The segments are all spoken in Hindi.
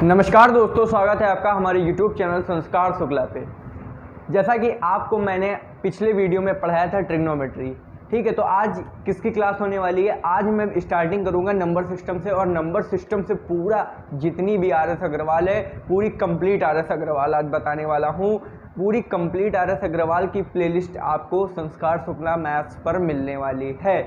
नमस्कार दोस्तों, स्वागत है आपका हमारे YouTube चैनल संस्कार शुक्ला पे। जैसा कि आपको मैंने पिछले वीडियो में पढ़ाया था ट्रिग्नोमेट्री, ठीक है। तो आज किसकी क्लास होने वाली है? आज मैं स्टार्टिंग करूंगा नंबर सिस्टम से, और नंबर सिस्टम से पूरा जितनी भी RS अग्रवाल है, पूरी कंप्लीट RS अग्रवाल आज बताने वाला हूँ। पूरी कंप्लीट RS अग्रवाल की प्लेलिस्ट आपको संस्कार शुक्ला मैथ्स पर मिलने वाली है,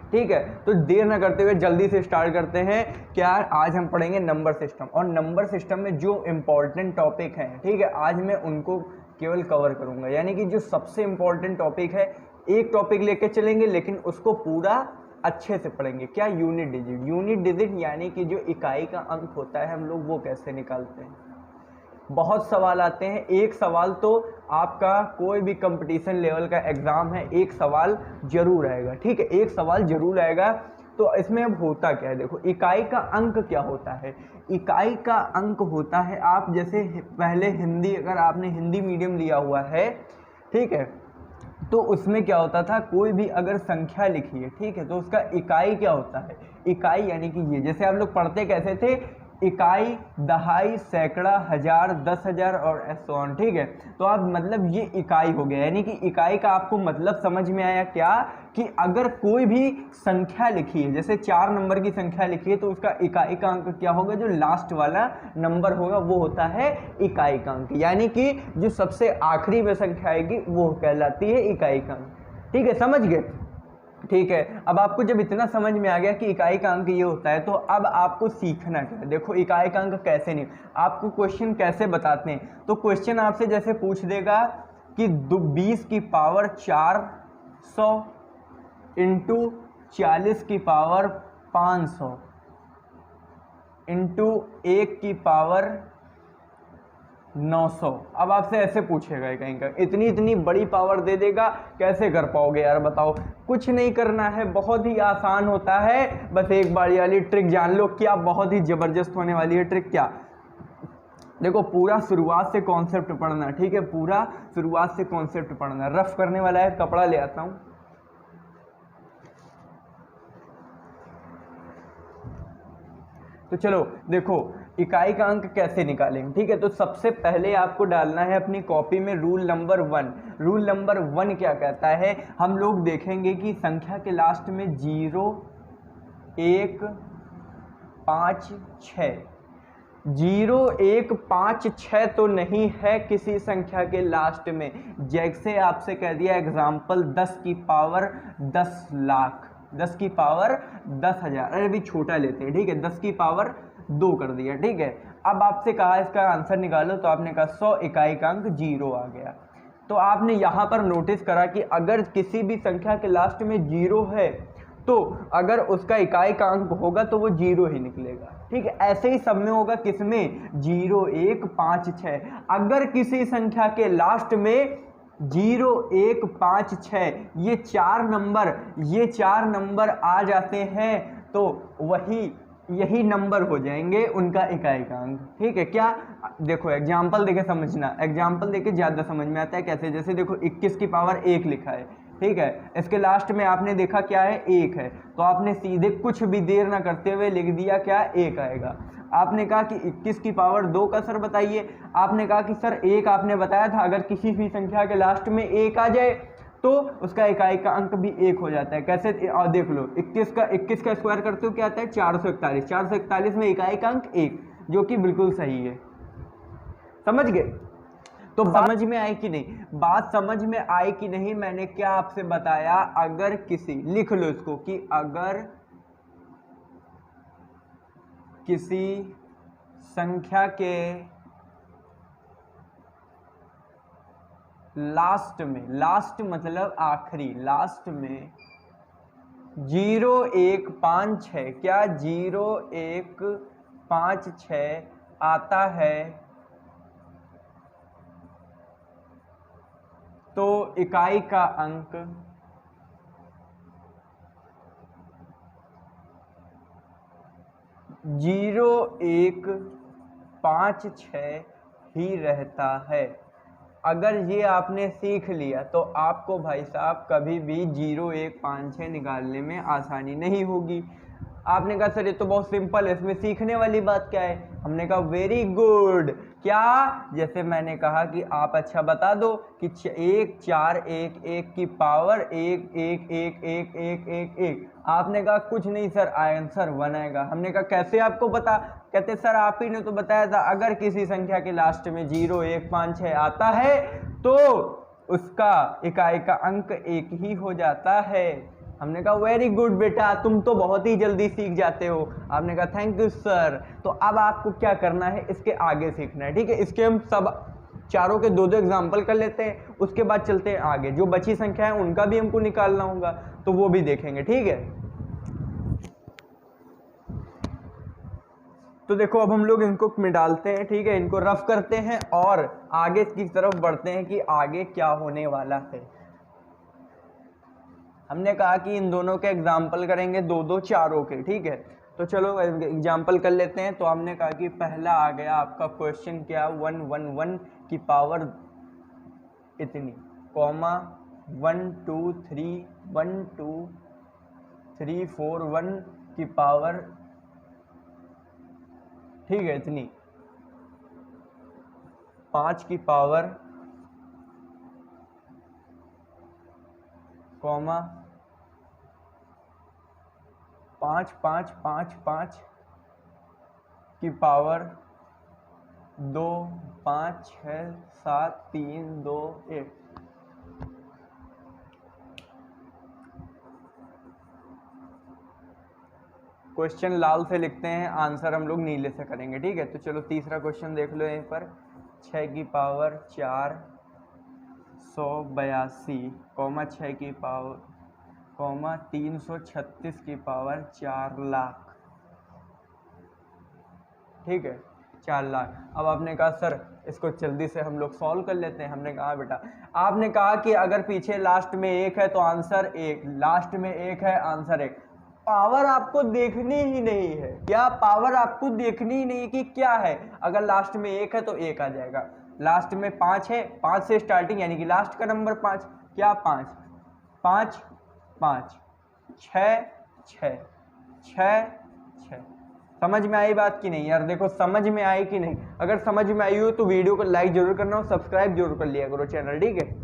ठीक है। तो देर न करते हुए जल्दी से स्टार्ट करते हैं। क्या आज हम पढ़ेंगे नंबर सिस्टम, और नंबर सिस्टम में जो इम्पोर्टेंट टॉपिक हैं, ठीक है, आज मैं उनको केवल कवर करूंगा। यानी कि जो सबसे इम्पोर्टेंट टॉपिक है, एक टॉपिक लेके चलेंगे लेकिन उसको पूरा अच्छे से पढ़ेंगे। क्या? Unit digit. यूनिट डिजिट यानी कि जो इकाई का अंक होता है, हम लोग वो कैसे निकालते हैं। बहुत सवाल आते हैं। एक सवाल तो आपका कोई भी कंपटीशन लेवल का एग्जाम है, एक सवाल जरूर आएगा, ठीक है, एक सवाल जरूर आएगा। तो इसमें अब होता क्या है, देखो, इकाई का अंक क्या होता है। इकाई का अंक होता है, आप जैसे पहले हिंदी, अगर आपने हिंदी मीडियम लिया हुआ है, ठीक है, तो उसमें क्या होता था, कोई भी अगर संख्या लिखी है, ठीक है, तो उसका इकाई क्या होता है। इकाई यानी कि ये, जैसे आप लोग पढ़ते कैसे थे, इकाई, दहाई, सैकड़ा, हजार, 10,000 और ऐसे ऑन, ठीक है। तो आप मतलब ये इकाई हो गया। यानी कि इकाई का आपको मतलब समझ में आया क्या, कि अगर कोई भी संख्या लिखी है, जैसे 4 नंबर की संख्या लिखी है, तो उसका इकाई का अंक क्या होगा, जो लास्ट वाला नंबर होगा वो होता है इकाई का अंक। यानी कि जो सबसे आखिरी में संख्या आएगी वो कहलाती है इकाई का अंक, ठीक है, समझ गए, ठीक है। अब आपको जब इतना समझ में आ गया कि इकाई का अंक ये होता है, तो अब आपको सीखना क्या है। देखो, इकाई का अंक कैसे नहीं, आपको क्वेश्चन कैसे बताते हैं। तो क्वेश्चन आपसे जैसे पूछ देगा कि 20 की पावर 400 इंटू 40 की पावर 500 इंटू 1 की पावर 900। अब आपसे ऐसे पूछेगा कहीं का, इतनी इतनी बड़ी पावर दे देगा, कैसे कर पाओगे यार, बताओ। कुछ नहीं करना है, बहुत ही आसान होता है। बस एक बार वाली ट्रिक जान लो, क्या बहुत ही जबरदस्त होने वाली है ट्रिक। क्या? देखो, पूरा शुरुआत से कॉन्सेप्ट पढ़ना, ठीक है, पूरा शुरुआत से कॉन्सेप्ट पढ़ना। रफ करने वाला है, कपड़ा ले आता हूं। तो चलो देखो, इकाई का अंक कैसे निकालेंगे, ठीक है। तो सबसे पहले आपको डालना है अपनी कॉपी में रूल नंबर 1। रूल नंबर 1 क्या कहता है, हम लोग देखेंगे कि संख्या के लास्ट में 0, 1, 5, 6, 0, 1, 5, 6 तो नहीं है किसी संख्या के लास्ट में। जैसे आपसे कह दिया एग्जाम्पल 10 की पावर 10 लाख, 10 की पावर 10,000, अरे भी छोटा लेते हैं, ठीक है, 10 की पावर 2 कर दिया, ठीक है। अब आपसे कहा इसका आंसर निकालो, तो आपने कहा 100, इकाई का अंक 0 आ गया। तो आपने यहाँ पर नोटिस करा कि अगर किसी भी संख्या के लास्ट में 0 है, तो अगर उसका इकाई का अंक होगा तो वो 0 ही निकलेगा, ठीक है। ऐसे ही सब में होगा, किसमें, 0, 1, 5, 6। अगर किसी संख्या के लास्ट में 0, 1, 5, 6 ये चार नंबर आ जाते हैं, तो यही नंबर हो जाएंगे उनका इकाई का अंक, ठीक है। क्या? देखो, एग्जाम्पल देके समझना, एग्जाम्पल देके ज्यादा समझ में आता है। कैसे? जैसे देखो, 21 की पावर 1 लिखा है, ठीक है, इसके लास्ट में आपने देखा क्या है, 1 है, तो आपने सीधे कुछ भी देर ना करते हुए लिख दिया क्या, 1 आएगा। आपने कहा कि 21 की पावर 2 का सर बताइए, आपने कहा कि सर 1 आपने बताया था, अगर किसी भी संख्या के लास्ट में 1 आ जाए तो उसका इकाई का अंक भी 1 हो जाता है। कैसे? और देख लो, 21 का स्क्वायर करते हो क्या आता है, 441। 441 में इकाई का अंक 1, जो कि बिल्कुल सही है। समझ गए? तो समझ में आई कि नहीं, बात समझ में आई कि नहीं। मैंने क्या आपसे बताया, अगर किसी, लिख लो इसको, कि अगर किसी संख्या के लास्ट में, लास्ट मतलब आखिरी, लास्ट में 0, 1, 5, 6, क्या 0, 1, 5, 6 आता है, तो इकाई का अंक 0, 1, 5, 6 ही रहता है। अगर ये आपने सीख लिया तो आपको भाई साहब कभी भी 0, 1, 5, 6 निकालने में आसानी नहीं होगी। आपने कहा सर ये तो बहुत सिंपल है, इसमें सीखने वाली बात क्या है। हमने कहा वेरी गुड। क्या, जैसे मैंने कहा कि आप अच्छा बता दो कि 1 4 1 1 की पावर 1 1 1 1 1 1 1। आपने कहा कुछ नहीं सर, आंसर 1 आएगा। हमने कहा कैसे आपको पता? कहते सर आप ही ने तो बताया था अगर किसी संख्या के लास्ट में 0 1 5 6 आता है तो उसका इकाई का अंक 1 ही हो जाता है। हमने कहा वेरी गुड बेटा, तुम तो बहुत ही जल्दी सीख जाते हो। आपने कहा थैंक यू सर। तो अब आपको क्या करना है, इसके आगे सीखना है, ठीक है। इसके हम सब चारों के 2-2 एग्जाम्पल कर लेते हैं, उसके बाद चलते हैं आगे। जो बची संख्या है उनका भी हमको निकालना होगा, तो वो भी देखेंगे, ठीक है। तो देखो अब हम लोग इनको मिटालते हैं, ठीक है, इनको रफ करते हैं और आगे की तरफ बढ़ते हैं कि आगे क्या होने वाला है। हमने कहा कि इन दोनों के एग्जाम्पल करेंगे 2-2 चारों के, ठीक है। तो चलो एग्जाम्पल कर लेते हैं। तो हमने कहा कि पहला आ गया आपका क्वेश्चन क्या, 1 1 1 की पावर इतनी, कॉमा 1 2 3 1 2 3 4 1 की पावर, ठीक है, इतनी, 5 की पावर, कॉमा 5 5 5 5 की पावर 2 5 6 7 3 2 1। क्वेश्चन लाल से लिखते हैं, आंसर हम लोग नीले से करेंगे, ठीक है। तो चलो तीसरा क्वेश्चन देख लो यहीं पर, 6 की पावर 4 182, कॉमा 6 की पावर, कॉमा 336 की पावर 4 लाख, ठीक है, 4 लाख। अब आपने कहा सर इसको जल्दी से हम लोग सॉल्व कर लेते हैं। हमने कहा बेटा, आपने कहा कि अगर पीछे लास्ट में 1 है तो आंसर 1, लास्ट में 1 है आंसर 1। पावर आपको देखनी ही नहीं है, क्या पावर आपको देखनी ही नहीं है कि क्या है। अगर लास्ट में 1 है तो 1 आ जाएगा, लास्ट में 5 है, 5 से स्टार्टिंग यानी कि लास्ट का नंबर 5, क्या 5 5 5 6 6 6 6। समझ में आई बात कि नहीं यार? देखो समझ में आई कि नहीं? अगर समझ में आई हो तो वीडियो को लाइक जरूर करना और सब्सक्राइब जरूर कर लिया करो चैनल, ठीक है।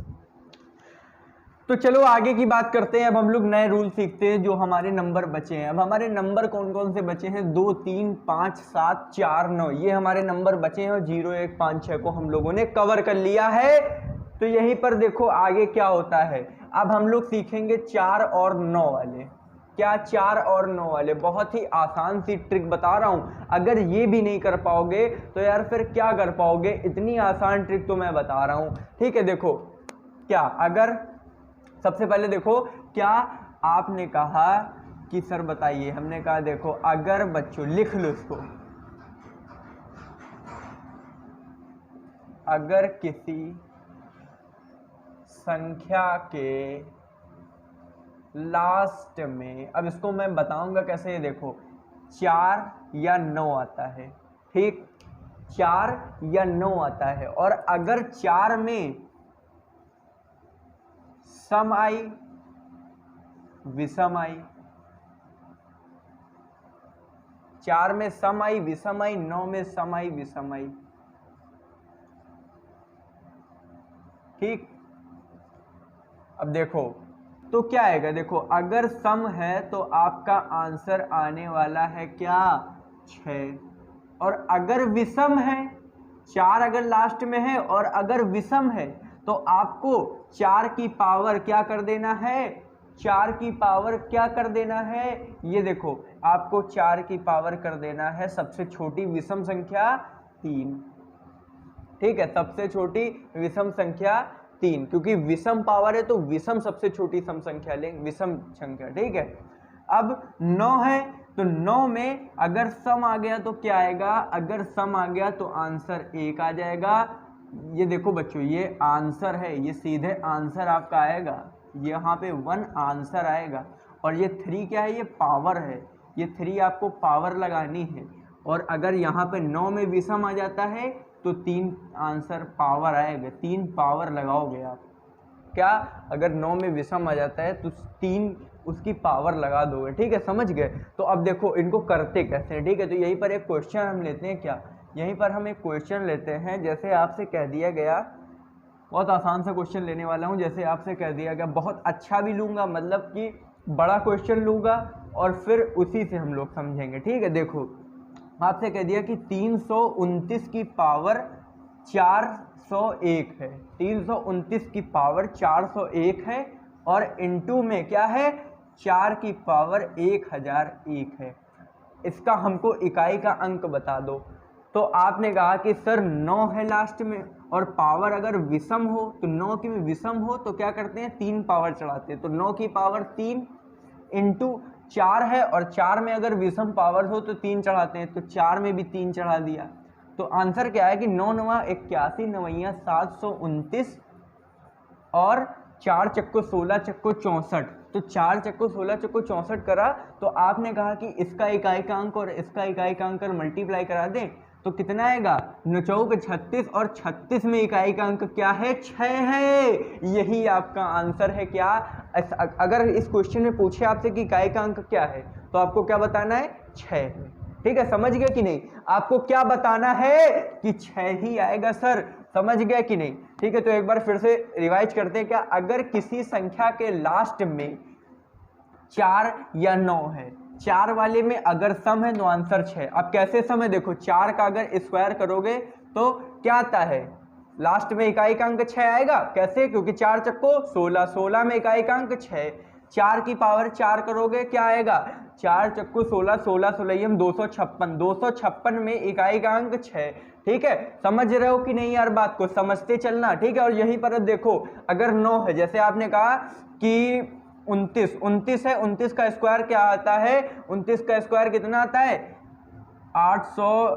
तो चलो आगे की बात करते हैं। अब हम लोग नए रूल सीखते हैं जो हमारे नंबर बचे हैं। अब हमारे नंबर कौन कौन से बचे हैं? 2 3 5 7 4 9, ये हमारे नंबर बचे हैं और 0 1 5 6 को हम लोगों ने कवर कर लिया है। तो यहीं पर देखो आगे क्या होता है। अब हम लोग सीखेंगे 4 और 9 वाले। क्या 4 और 9 वाले? बहुत ही आसान सी ट्रिक बता रहा हूं, अगर ये भी नहीं कर पाओगे तो यार फिर क्या कर पाओगे। इतनी आसान ट्रिक तो मैं बता रहा हूं, ठीक है। देखो क्या, अगर सबसे पहले देखो क्या आपने कहा कि सर बताइए, हमने कहा देखो अगर बच्चों लिख लो इसको, अगर किसी संख्या के लास्ट में, अब इसको मैं बताऊंगा कैसे, देखो 4 या 9 आता है, ठीक, 4 या 9 आता है और अगर 4 में सम आई विषम आई, 4 में सम आई विषम आई, 9 में सम आई विषम आई, ठीक। अब देखो तो क्या आएगा, देखो अगर सम है तो आपका आंसर आने वाला है क्या, 6। और अगर विषम है, 4 अगर लास्ट में है और अगर विषम है तो आपको 4 की पावर क्या कर देना है, 4 की पावर क्या कर देना है, ये देखो आपको 4 की पावर कर देना है सबसे छोटी विषम संख्या 3, ठीक है, सबसे छोटी विषम संख्या 3, क्योंकि विषम पावर है तो विषम सबसे छोटी सम संख्या लेंगे, विषम संख्या, ठीक है। अब 9 है तो 9 में अगर सम आ गया तो क्या आएगा, अगर सम आ गया तो आंसर 1 आ जाएगा। ये देखो बच्चों ये आंसर है, ये सीधे आंसर आपका आएगा, यहाँ पे 1 आंसर आएगा। और ये 3 क्या है, ये पावर है, ये 3 आपको पावर लगानी है। और अगर यहाँ पे 9 में विषम आ जाता है तो 3 आंसर पावर आएगा, 3 पावर लगाओगे आप। क्या, अगर 9 में विषम आ जाता है तो 3 उसकी पावर लगा दोगे, ठीक है, समझ गए। तो अब देखो इनको करते कैसे हैं, ठीक है। तो यहीं पर एक क्वेश्चन हम लेते हैं, क्या यहीं पर हम एक क्वेश्चन लेते हैं। जैसे आपसे कह दिया गया, बहुत आसान सा क्वेश्चन लेने वाला हूं। जैसे आपसे कह दिया गया, बहुत अच्छा भी लूँगा, मतलब कि बड़ा क्वेश्चन लूँगा और फिर उसी से हम लोग समझेंगे। ठीक है, देखो आपसे कह दिया कि 329 की पावर 401 है। 329 की पावर 401 है और इनटू में क्या है, 4 की पावर 1001 है। इसका हमको इकाई का अंक बता दो। तो आपने कहा कि सर 9 है लास्ट में, और पावर अगर विषम हो तो 9 की विषम हो तो क्या करते हैं, 3 पावर चढ़ाते हैं। तो 9 की पावर 3 इंटू 4 है, और 4 में अगर विषम पावर हो तो 3 चढ़ाते हैं, तो 4 में भी 3 चढ़ा दिया। तो आंसर क्या है कि 9 9 81 9 729 और 4 चक्को 16 चक्को 64। तो 4 चक्को 16 चक्को 64 करा, तो आपने कहा कि इसका इकाई का अंक और इसका इकाई का अंक मल्टीप्लाई करा दें तो कितना आएगा, 9 चौक 36 और 36 में इकाई का अंक क्या है, 6 है। यही आपका आंसर है। क्या अगर इस क्वेश्चन में पूछे आपसे कि इकाई का अंक क्या है तो आपको क्या बताना है, 6 है। ठीक है, समझ गए कि नहीं, आपको क्या बताना है कि 6 ही आएगा सर, समझ गए कि नहीं। ठीक है, तो एक बार फिर से रिवाइज करते हैं। क्या अगर किसी संख्या के लास्ट में 4 या 9 है, 4 वाले में अगर सम है तो आंसर 6। अब कैसे सम है, देखो 4 का अगर स्क्वायर करोगे तो क्या आता है, लास्ट में इकाई का अंक 6 आएगा। कैसे, क्योंकि 4 चक्को 16, 16 में इकाई का अंक 6। 4 की पावर 4 करोगे क्या आएगा, 4 चक्को 16, 16 16 256, 256 में इकाई का अंक 6। ठीक है, समझ रहे हो कि नहीं यार, बात को समझते चलना। ठीक है, और यहीं पर देखो अगर 9 है, जैसे आपने कहा कि 29 है, 29 का स्क्वायर क्या आता है, 29 का स्क्वायर कितना आता है, 800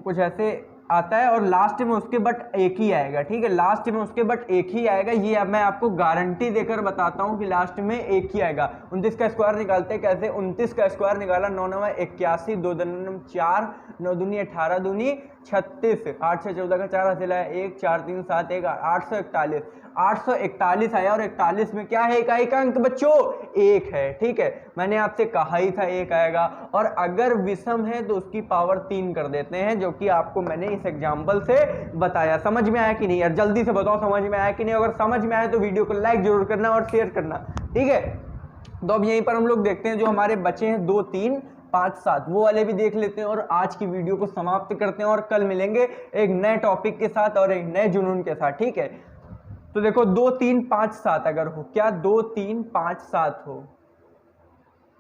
कुछ ऐसे आता है, और लास्ट में उसके बट एक ही आएगा। ठीक है, लास्ट में उसके बट एक ही आएगा। ये अब मैं आपको गारंटी देकर बताता हूं कि लास्ट में एक ही आएगा। 29 का स्क्वायर निकालते हैं कैसे, 29 का स्क्वायर निकाला, 9 9 81, 2 2 4, 9 दूनी 18 दूनी 36, 8 6 14 का 4 हासिल है 1, 4 3 7 1 841, 841 आया। और 41 में क्या है, इकाई का अंक बच्चों 1 है। ठीक है, मैंने आपसे कहा ही था 1 आएगा। और अगर विषम है तो उसकी पावर 3 कर देते हैं, जो कि आपको मैंने इस एग्जाम्पल से बताया। समझ में आया कि नहीं यार, जल्दी से बताओ समझ में आया कि नहीं। अगर समझ में आया तो वीडियो को लाइक जरूर करना और शेयर करना। ठीक है, तो अब यहीं पर हम लोग देखते हैं जो हमारे बचे हैं 2 3 5 7, वो वाले भी देख लेते हैं और आज की वीडियो को समाप्त करते हैं। और कल मिलेंगे एक नए टॉपिक के साथ और एक नए जुनून के साथ। ठीक है, तो देखो 2 3 5 7 अगर हो, क्या 2 3 5 7 हो,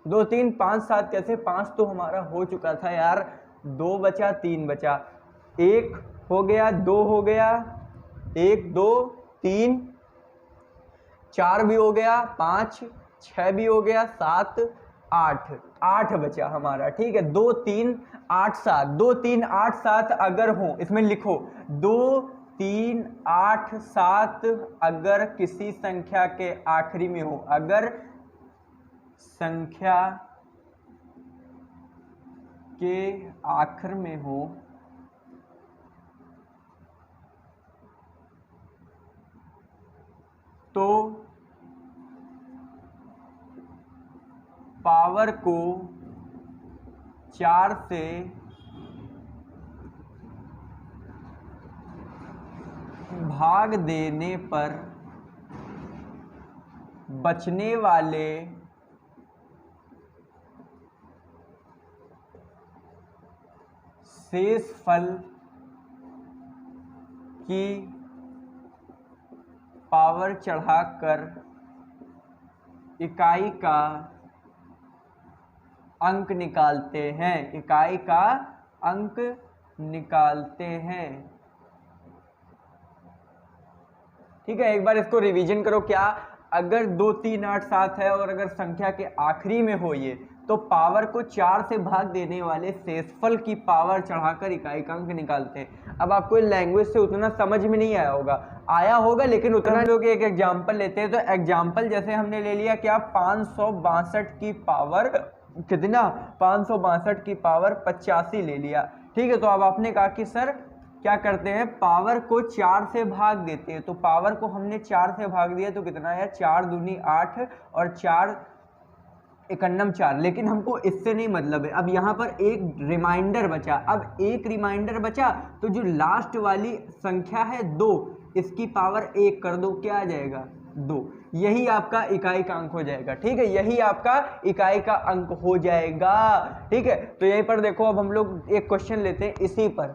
2 3 5 7 कैसे, 5 तो हमारा हो चुका था यार, 2 बचा 3 बचा, 1 हो गया, 2 हो गया, 1 2 3 4 भी हो गया, 5 6 भी हो गया, 7 8 8 बचा हमारा। ठीक है, 2 3 8 7, 2 3 8 7 अगर हो, इसमें लिखो 2 3 8 7 अगर किसी संख्या के आखिरी में हो, अगर संख्या के आखिर में हो तो पावर को 4 से भाग देने पर बचने वाले शेष फल की पावर चढ़ाकर इकाई का अंक निकालते हैं, इकाई का अंक निकालते हैं। ठीक है, एक बार इसको रिवीजन करो। क्या अगर 2 3 8 7 है और अगर संख्या के आखिरी में हो ये, तो पावर को 4 से भाग देने वाले शेषफल की पावर चढ़ाकर इकाई का अंक निकालते हैं। अब आपको लैंग्वेज से उतना समझ में नहीं आया होगा, लेकिन उतना लोग एक एग्जाम्पल लेते हैं। तो एग्जाम्पल जैसे हमने ले लिया क्या, 562 की पावर कितना, 562 की पावर 85 ले लिया। ठीक है, तो अब आपने कहा कि सर क्या करते हैं, पावर को 4 से भाग देते हैं। तो पावर को हमने 4 से भाग दिया तो कितना है, 4 दूनी 8 और 4 51 4, लेकिन हमको इससे नहीं मतलब है। अब यहाँ पर एक रिमाइंडर बचा, अब एक रिमाइंडर बचा तो जो लास्ट वाली संख्या है 2, इसकी पावर 1 कर दो, क्या आ जाएगा 2। यही आपका इकाई का अंक हो जाएगा, ठीक है, यही आपका इकाई का अंक हो जाएगा, ठीक है। तो यहीं पर देखो, अब हम लोग एक क्वेश्चन लेते हैं इसी पर,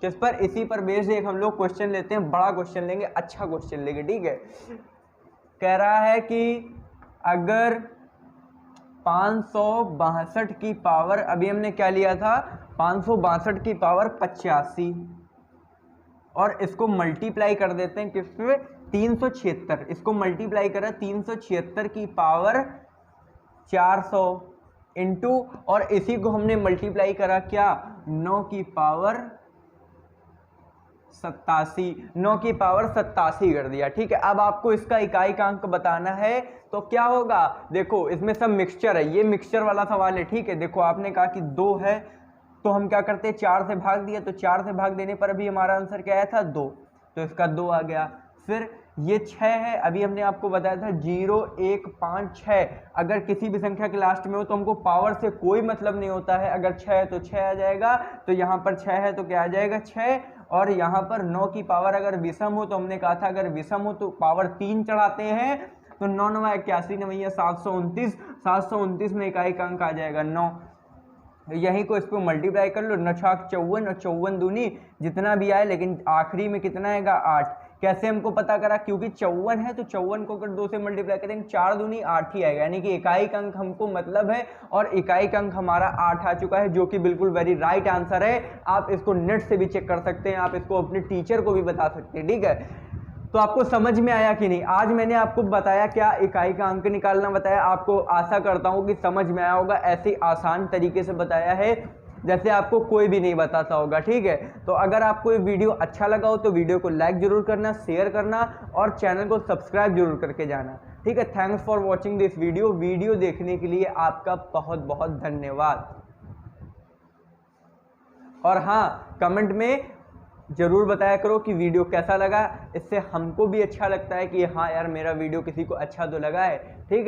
किस पर, इसी पर बेस्ड एक हम लोग क्वेश्चन लेते हैं, बड़ा क्वेश्चन लेंगे, अच्छा क्वेश्चन लेंगे, ठीक है। कह रहा है कि अगर 562 की पावर, अभी हमने क्या लिया था, 562 की पावर 85, और इसको मल्टीप्लाई कर देते हैं किस पे, 376, इसको मल्टीप्लाई करा 376 की पावर 400 इंटू, और इसी को हमने मल्टीप्लाई करा क्या, 9 की पावर 87, 9 की पावर 87 कर दिया, ठीक है। अब आपको इसका इकाई का अंक बताना है, तो क्या होगा, देखो इसमें सब मिक्सचर है, ये मिक्सचर वाला सवाल है, ठीक है। देखो आपने कहा कि 2 है, तो हम क्या करते हैं, 4 से भाग दिया, तो 4 से भाग देने पर अभी हमारा आंसर क्या आया था 2, तो इसका 2 आ गया। फिर ये 6 है, अभी हमने आपको बताया था 0 1 5 6, अगर किसी भी संख्या के लास्ट में हो तो हमको पावर से कोई मतलब नहीं होता है, अगर 6 है तो 6 आ जाएगा, तो यहाँ पर 6 है तो क्या आ जाएगा 6, और यहाँ पर 9 की पावर अगर विषम हो, तो हमने कहा था अगर विषम हो तो पावर 3 चढ़ाते हैं, तो 9 9 81 9 729, 729 में इकाई का अंक आ जाएगा 9। यहीं को इसको मल्टीप्लाई कर लो, 9 छाक 54 और 54 दूनी जितना भी आए, लेकिन आखिरी में कितना आएगा 8। कैसे हमको पता करा, क्योंकि 54 है तो 54 को अगर 2 से मल्टीप्लाई करेंगे 4 दूनी 8 ही आएगा, यानी कि इकाई का अंक हमको मतलब है, और इकाई का अंक हमारा 8 आ चुका है, जो कि बिल्कुल वेरी राइट आंसर है। आप इसको नेट से भी चेक कर सकते हैं, आप इसको अपने टीचर को भी बता सकते हैं, ठीक है। तो आपको समझ में आया कि नहीं, आज मैंने आपको बताया क्या, इकाई का अंक निकालना बताया, आपको आशा करता हूं कि समझ में आया होगा, ऐसे आसान तरीके से बताया है जैसे आपको कोई भी नहीं बताता होगा, ठीक है। तो अगर आपको ये वीडियो अच्छा लगा हो तो वीडियो को लाइक जरूर करना, शेयर करना, और चैनल को सब्सक्राइब जरूर करके जाना, ठीक है। Thanks for watching this video देखने के लिए आपका बहुत बहुत धन्यवाद। और हाँ, कमेंट में जरूर बताया करो कि वीडियो कैसा लगा, इससे हमको भी अच्छा लगता है कि हाँ यार मेरा वीडियो किसी को अच्छा तो लगा है, ठीक है।